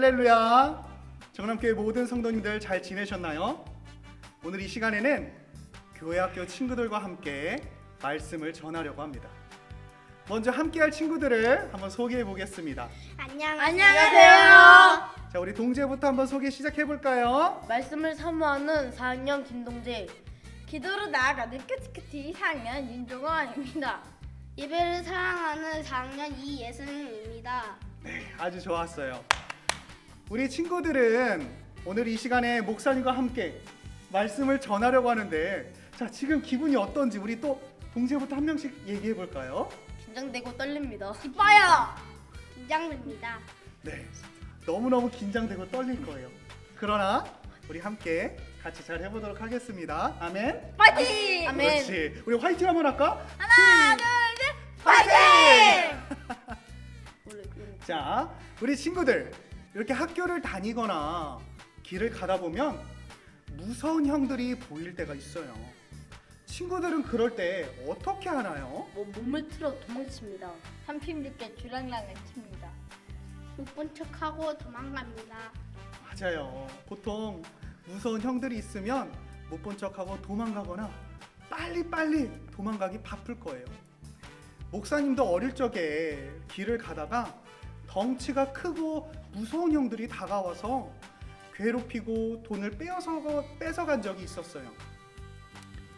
할렐루야. 정남교회 모든 성도님들 잘 지내셨나요? 오늘 이 시간에는 교회학교 친구들과 함께 말씀을 전하려고 합니다. 먼저 함께할 친구들을 한번 소개해 보겠습니다. 안녕하세요. 자, 우리 동재부터 한번 소개 시작해 볼까요? 말씀을 사모하는 4학년 김동재. 기도로 나아가는 큐티큐티 4학년 윤종원입니다. 예배를 사랑하는 4학년 이예승입니다. 네, 아주 좋았어요. 우리 친구들은 오늘 이 시간에 목사님과 함께 말씀을 전하려고 하는데, 자, 지금 기분이 어떤지 우리 또 동재부터 한 명씩 얘기해 볼까요? 긴장되고 떨립니다. 기뻐요. 긴장됩니다. 네, 너무너무 긴장되고 떨릴 거예요. 그러나 우리 함께 같이 잘 해보도록 하겠습니다. 아멘. 파이팅! 아멘. 그렇지. 우리 화이팅 한번 할까? 하나, 둘, 셋, 파이팅! 원래 그런 자, 우리 친구들 이렇게 학교를 다니거나 길을 가다 보면 무서운 형들이 보일 때가 있어요. 친구들은 그럴 때 어떻게 하나요? 몸을 틀어 도망칩니다. 삼팀들께 주랑랑을 칩니다. 못 본 척하고 도망갑니다. 맞아요. 보통 무서운 형들이 있으면 못 본 척하고 도망가거나 빨리빨리 도망가기 바쁠 거예요. 목사님도 어릴 적에 길을 가다가 덩치가 크고 무서운 형들이 다가와서 괴롭히고 돈을 뺏어간 적이 있었어요.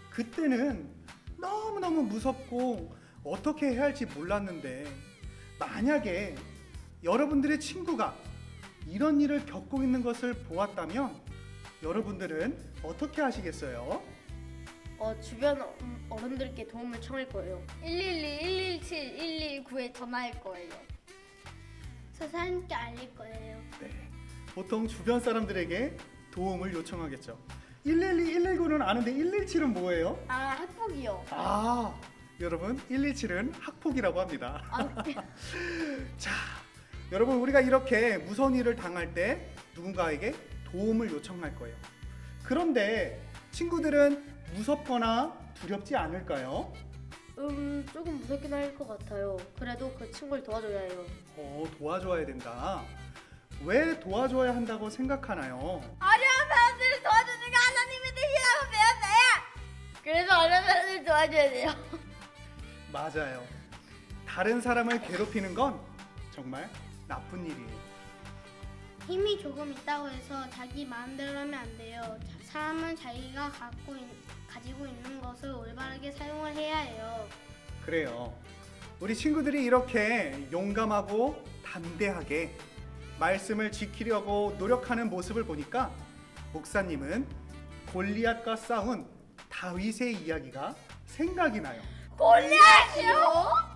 그때는 너무너무 무섭고 어떻게 해야 할지 몰랐는데, 만약에 여러분들의 친구가 이런 일을 겪고 있는 것을 보았다면 여러분들은 어떻게 하시겠어요? 주변 어른들께 도움을 청할 거예요. 112, 117, 119에 전화할 거예요. 선생님께 알릴 거예요. 네, 보통 주변 사람들에게 도움을 요청하겠죠. 112, 119는 아는데 117은 뭐예요? 학폭이요. 아, 여러분 117은 학폭이라고 합니다. 자, 여러분 우리가 이렇게 무서운 일을 당할 때 누군가에게 도움을 요청할 거예요. 그런데 친구들은 무섭거나 두렵지 않을까요? 조금 무섭긴 할 것 같아요. 그래도 그 친구를 도와줘야 해요. 도와줘야 된다. 왜 도와줘야 한다고 생각하나요? 어려운 사람들을 도와주는 게 하나님의 뜻이라고 배웠어요. 그래서 어려운 사람들을 도와줘야 돼요. 맞아요. 다른 사람을 괴롭히는 건 정말 나쁜 일이에요. 힘이 조금 있다고 해서 자기 마음대로 하면 안 돼요. 사람은 자기가 가지고 있는 것을 올바르게 사용을 해야 해요. 그래요. 우리 친구들이 이렇게 용감하고 담대하게 말씀을 지키려고 노력하는 모습을 보니까 목사님은 골리앗과 싸운 다윗의 이야기가 생각이 나요. 골리앗이요?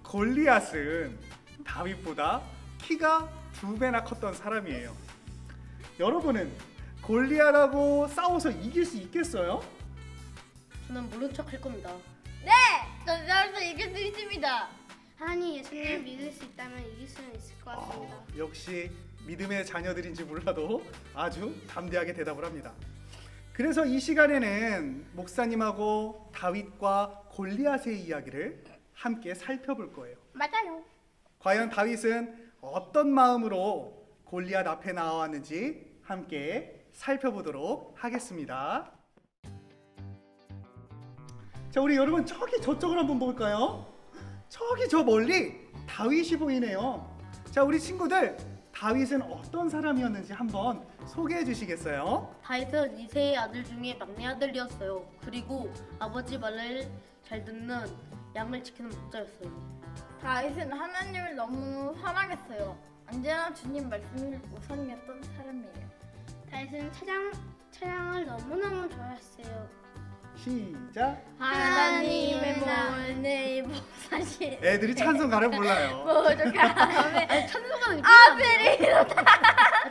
골리앗은 다윗보다 키가 2배나 컸던 사람이에요. 여러분은 골리앗하고 싸워서 이길 수 있겠어요? 저는 모른 척 할 겁니다. 네! 저 싸움에서 이길 수 있습니다. 하나님 예수님을 믿을 수 있다면 이길 수는 있을 것 같습니다. 역시 믿음의 자녀들인지 몰라도 아주 담대하게 대답을 합니다. 그래서 이 시간에는 목사님하고 다윗과 골리앗의 이야기를 함께 살펴볼 거예요. 맞아요. 과연 다윗은 어떤 마음으로 골리앗 앞에 나왔는지 함께 살펴보도록 하겠습니다. 자, 우리 여러분 저쪽을 한번 볼까요? 저기 저 멀리 다윗이 보이네요. 자, 우리 친구들 다윗은 어떤 사람이었는지 한번 소개해 주시겠어요? 다윗은 이세의 아들 중에 막내 아들이었어요. 그리고 아버지 말을 잘 듣는 양을 지키는 목자였어요. 다윗은 하나님을 너무 사랑했어요. 언제나 주님 말씀을 우선이었던 사람이에요. 다윗은 찬양을 너무너무 좋아했어요. 시작. 하나님의 모든 목사신 애들이 찬송가를 몰라요. 부족함에 찬송가는 아들이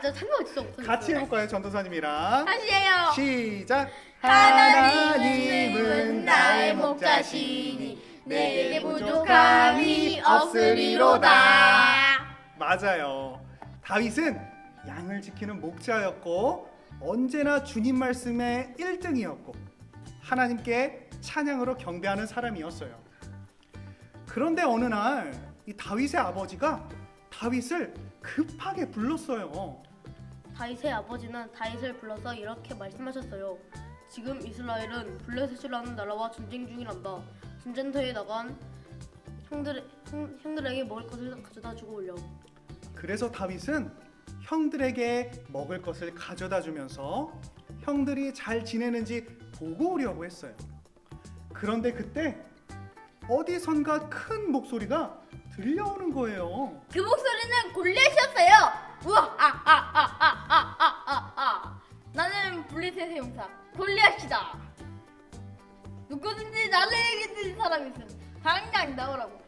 저 찬송가 진짜 못해요. 같이 해볼까요, 전도사님이랑? 다시 해요. 시작. 하나님은 나의 목자시니 내게 부족함이 없으리로다. 맞아요. 다윗은 양을 지키는 목자였고 언제나 주님 말씀의 1등이었고 하나님께 찬양으로 경배하는 사람이었어요. 그런데 어느 날 이 다윗의 아버지가 다윗을 급하게 불렀어요. 다윗의 아버지는 다윗을 불러서 이렇게 말씀하셨어요. 지금 이스라엘은 블레셋이라는 나라와 전쟁 중이란다. 전쟁터에 나간 형들에게 먹을 것을 가져다 주고 올려. 그래서 다윗은 형들에게 먹을 것을 가져다 주면서 형들이 잘 지내는지 보고 오려고 했어요. 그런데 그때 어디선가 큰 목소리가 들려오는 거예요. 그 목소리는 골리앗이었어요. 우와, 나는 블레셋의 용사 골리앗이다. 누구든지 나를 이기는 사람이 있으면 당장 나오라고.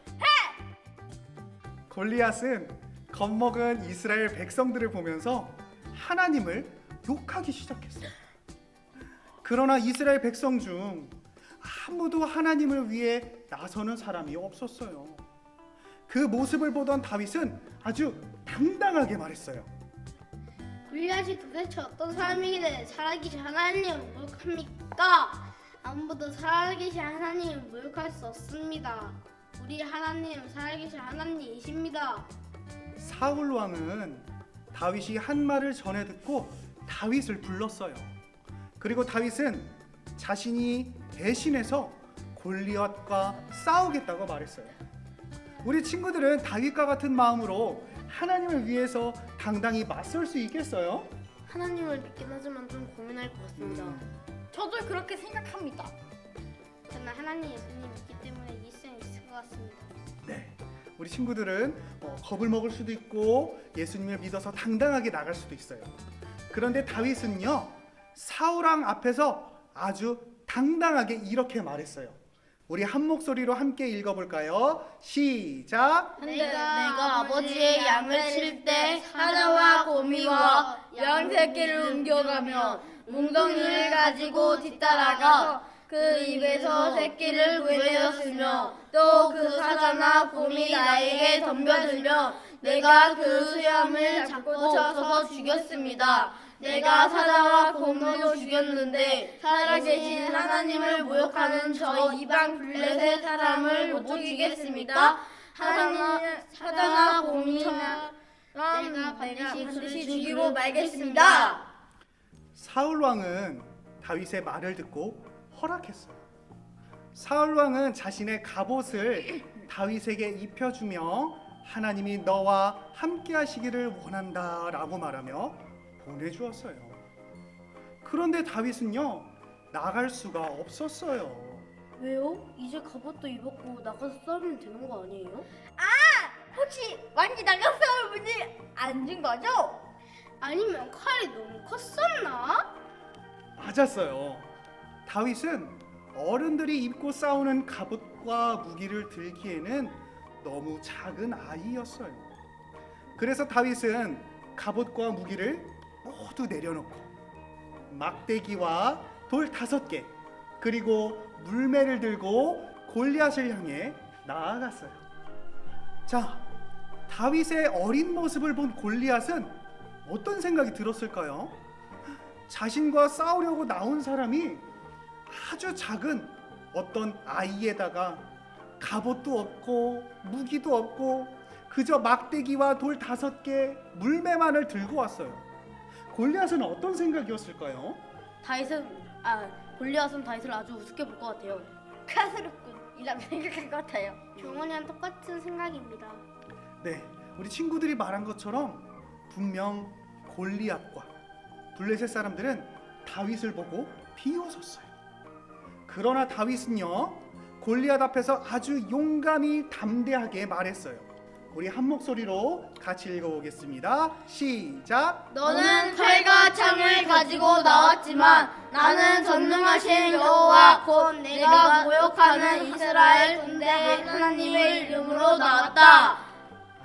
골리앗은 겁먹은 이스라엘 백성들을 보면서 하나님을 욕하기 시작했어요. 그러나 이스라엘 백성 중 아무도 하나님을 위해 나서는 사람이 없었어요. 그 모습을 보던 다윗은 아주 당당하게 말했어요. 골리앗이 도대체 어떤 사람이길래 살아계신 하나님을 모욕합니까? 아무도 살아계신 하나님을 모욕할 수 없습니다. 우리 하나님 살아계신 하나님이십니다. 사울 왕은 다윗이 한 말을 전해 듣고 다윗을 불렀어요. 그리고 다윗은 자신이 대신해서 골리앗과 싸우겠다고 말했어요. 우리 친구들은 다윗과 같은 마음으로 하나님을 위해서 당당히 맞설 수 있겠어요? 하나님을 믿긴 하지만 좀 고민할 것 같습니다. 저도 그렇게 생각합니다. 저는 하나님 예수님 있기 때문에 이길 수 있을 것 같습니다. 네, 우리 친구들은 겁을 먹을 수도 있고 예수님을 믿어서 당당하게 나갈 수도 있어요. 그런데 다윗은요, 사울왕 앞에서 아주 당당하게 이렇게 말했어요. 우리 한 목소리로 함께 읽어볼까요? 시작! 내가 아버지의 양을 칠 때 사자와 거미와 양 새끼를 옮겨가며 웅덩이를 가지고 뒤따라가 그 입에서 새끼를 구해내었으며 또 그 사자나 곰이 나에게 덤벼들며 내가 그 수염을 잡고 쳐서 죽였습니다. 내가 사자와 곰도 죽였는데 살아계신 하나님을 모욕하는 저 이방 블레셋 사람을 못 죽이겠습니까? 사자나 곰이나 내가 반드시 죽이고 말겠습니다. 사울 왕은 다윗의 말을 듣고 허락했어요. 사울 왕은 자신의 갑옷을 다윗에게 입혀주며 하나님이 너와 함께 하시기를 원한다라고 말하며 보내주었어요. 그런데 다윗은요, 나갈 수가 없었어요. 왜요? 이제 갑옷도 입었고 나가서 싸우면 되는 거 아니에요? 혹시 왕이 나가 싸울 문이 안 준 거죠? 아니면 칼이 너무 컸었나? 맞았어요. 다윗은 어른들이 입고 싸우는 갑옷과 무기를 들기에는 너무 작은 아이였어요. 그래서 다윗은 갑옷과 무기를 모두 내려놓고 막대기와 돌 5개 그리고 물매를 들고 골리앗을 향해 나아갔어요. 자, 다윗의 어린 모습을 본 골리앗은 어떤 생각이 들었을까요? 자신과 싸우려고 나온 사람이 아주 작은 어떤 아이에다가 갑옷도 없고 무기도 없고 그저 막대기와 돌 5개, 물매만을 들고 왔어요. 골리앗은 어떤 생각이었을까요? 골리앗은 다윗을 아주 우습게 볼 것 같아요. 카스럽군 이라고 생각할 것 같아요. 종원이랑 똑같은 생각입니다. 네, 우리 친구들이 말한 것처럼 분명 골리앗과 블레셋 사람들은 다윗을 보고 비웃었어요. 그러나 다윗은요, 골리앗 앞에서 아주 용감히 담대하게 말했어요. 우리 한 목소리로 같이 읽어보겠습니다. 시작! 너는 칼과 창을 가지고 나왔지만 나는 전능하신 여호와 곧 내가 모욕하는 이스라엘 군대의 하나님의 이름으로 나왔다.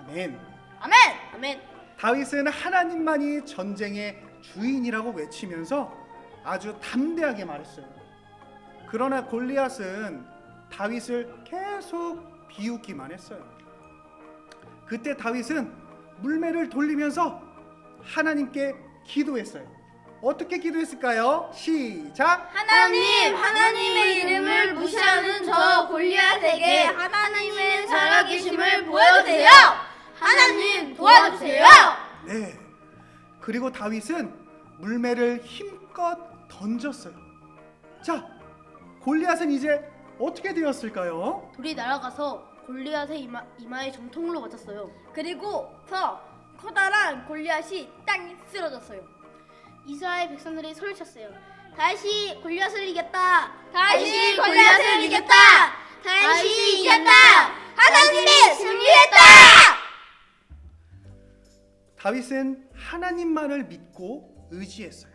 아멘. 아멘. 아멘. 다윗은 하나님만이 전쟁의 주인이라고 외치면서 아주 담대하게 말했어요. 그러나 골리앗은 다윗을 계속 비웃기만 했어요. 그때 다윗은 물매를 돌리면서 하나님께 기도했어요. 어떻게 기도했을까요? 시작! 하나님의 이름을 무시하는 저 골리앗에게 하나님의 살아계심을 보여주세요. 하나님 도와주세요. 네. 그리고 다윗은 물매를 힘껏 던졌어요. 자, 골리앗은 이제 어떻게 되었을까요? 돌이 날아가서 골리앗의 이마에 정통으로 맞았어요. 그리고 더 커다란 골리앗이 땅에 쓰러졌어요. 이스라엘 백성들이 소리쳤어요. 다시 골리앗을 이겼다. 다시 골리앗을 이겼다. 다시 이겼다. 하나님이 승리했다. 다윗은 하나님만을 믿고 의지했어요.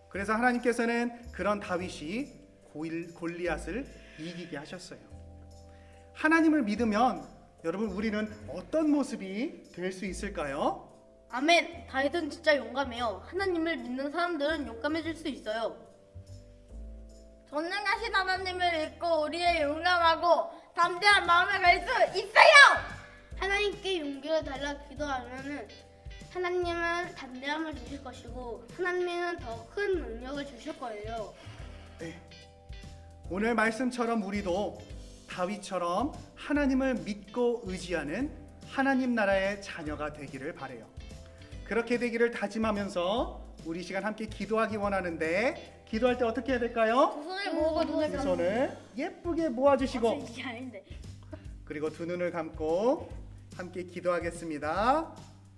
그래서 하나님께서는 그런 다윗이 골리앗을 이기게 하셨어요. 하나님을 믿으면 여러분 우리는 어떤 모습이 될 수 있을까요? 아멘. 다윗은 진짜 용감해요. 하나님을 믿는 사람들은 용감해질 수 있어요. 전능하신 하나님을 믿고 우리의 용감하고 담대한 마음을 가질 수 있어요. 하나님께 용기를 달라 기도하면은 하나님은 담대함을 주실 것이고 하나님은 더 큰 능력을 주실 거예요. 네. 오늘 말씀처럼 우리도 다윗처럼 하나님을 믿고 의지하는 하나님 나라의 자녀가 되기를 바라요. 그렇게 되기를 다짐하면서 우리 시간 함께 기도하기 원하는데 기도할 때 어떻게 해야 될까요? 두 손을 모으고 눈을 두 손을 예쁘게 모아주시고 이게 아닌데. 그리고 두 눈을 감고 함께 기도하겠습니다.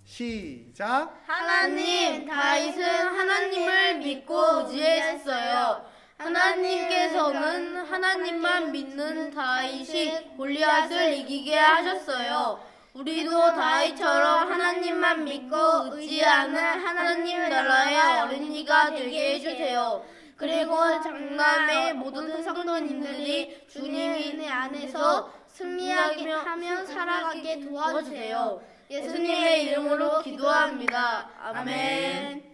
시작. 하나님, 다윗은 하나님을 믿고 의지했어요. 하나님께서는 하나님만 믿는 다윗이 골리앗을 이기게 하셨어요. 우리도 다윗처럼 하나님만 믿고 의지하는 하나님 나라의 어린이가 되게 해주세요. 그리고 장남의 모든 성도님들이 주님의 안에서 승리하며 살아가게 도와주세요. 예수님의 이름으로 기도합니다. 아멘.